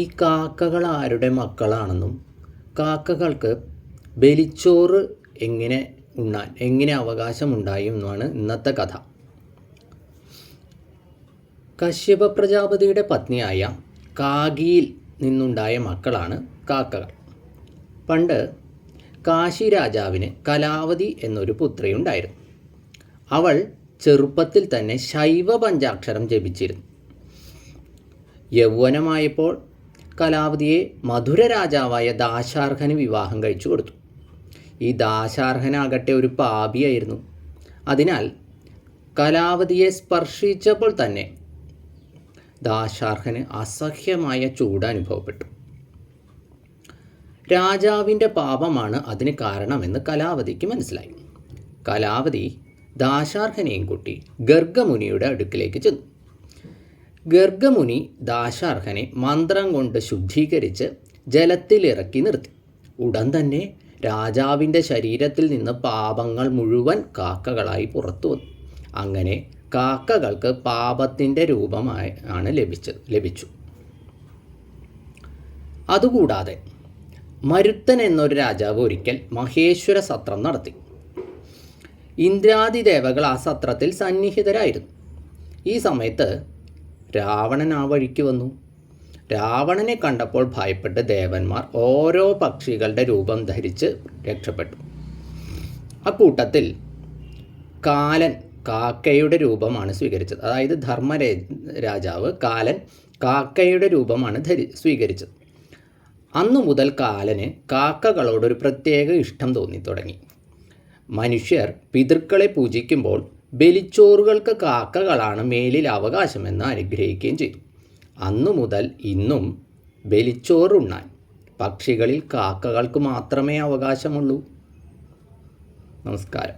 ഈ കാക്കകൾ ആരുടെ മക്കളാണെന്നും കാക്കകൾക്ക് ബലിച്ചോറ് എങ്ങനെ അവകാശമുണ്ടായി എന്നുമാണ് ഇന്നത്തെ കഥ. കശ്യപ പ്രജാപതിയുടെ പത്നിയായ കാകിയിൽ നിന്നുണ്ടായ മക്കളാണ് കാക്കകൾ. പണ്ട് കാശി രാജാവിന് കലാവതി എന്നൊരു പുത്രിയുണ്ടായിരുന്നു. അവൾ ചെറുപ്പത്തിൽ തന്നെ ശൈവ പഞ്ചാക്ഷരം ജപിച്ചിരുന്നു. യൗവനമായപ്പോൾ കലാവതിയെ മധുര രാജാവായ ദാശാർഹന് വിവാഹം കഴിച്ചു കൊടുത്തു. ഈ ദാശാർഹനാകട്ടെ ഒരു പാപിയായിരുന്നു. അതിനാൽ കലാവതിയെ സ്പർശിച്ചപ്പോൾ തന്നെ ദാശാർഹന് അസഹ്യമായ ചൂട് അനുഭവപ്പെട്ടു. രാജാവിൻ്റെ പാപമാണ് അതിന് കാരണമെന്ന് കലാവതിക്ക് മനസ്സിലായി. കലാവതി ദാശാർഹനെയും കൂട്ടി ഗർഗമുനിയുടെ അടുക്കിലേക്ക് ചെന്നു. ഗർഗമുനി ദാശാർഹനെ മന്ത്രം കൊണ്ട് ശുദ്ധീകരിച്ച് ജലത്തിലിറക്കി നിർത്തി. ഉടൻ തന്നെ രാജാവിൻ്റെ ശരീരത്തിൽ നിന്ന് പാപങ്ങൾ മുഴുവൻ കാക്കകളായി പുറത്തു വന്നു. അങ്ങനെ കാക്കകൾക്ക് പാപത്തിൻ്റെ രൂപമാണ് ലഭിച്ചു. അതുകൂടാതെ മരുത്തൻ എന്നൊരു രാജാവ് ഒരിക്കൽ മഹേശ്വര സത്രം നടത്തി. ഇന്ദ്രാദി ദേവകൾ ആ സത്രത്തിൽ സന്നിഹിതരായിരുന്നു. ഈ സമയത്ത് രാവണൻ ആ വഴിക്ക് വന്നു. രാവണനെ കണ്ടപ്പോൾ ഭയപ്പെട്ട് ദേവന്മാർ ഓരോ പക്ഷികളുടെ രൂപം ധരിച്ച് രക്ഷപ്പെട്ടു. അക്കൂട്ടത്തിൽ കാലൻ കാക്കയുടെ രൂപമാണ് സ്വീകരിച്ചത്. അതായത് ധർമ്മരാജാവ് കാലൻ കാക്കയുടെ രൂപമാണ് സ്വീകരിച്ചത്. അന്നു മുതൽ കാലന് കാക്കകളോടൊരു പ്രത്യേക ഇഷ്ടം തോന്നിത്തുടങ്ങി. മനുഷ്യർ പിതൃക്കളെ പൂജിക്കുമ്പോൾ ബലിച്ചോറുകൾക്ക് കാക്കകളാണ് മേലിൽ അവകാശമെന്ന് അനുഗ്രഹിക്കുകയും ചെയ്തു. അന്നു മുതൽ ഇന്നും ബലിച്ചോറുണ്ണാൻ പക്ഷികളിൽ കാക്കകൾക്ക് മാത്രമേ അവകാശമുള്ളൂ. നമസ്കാരം.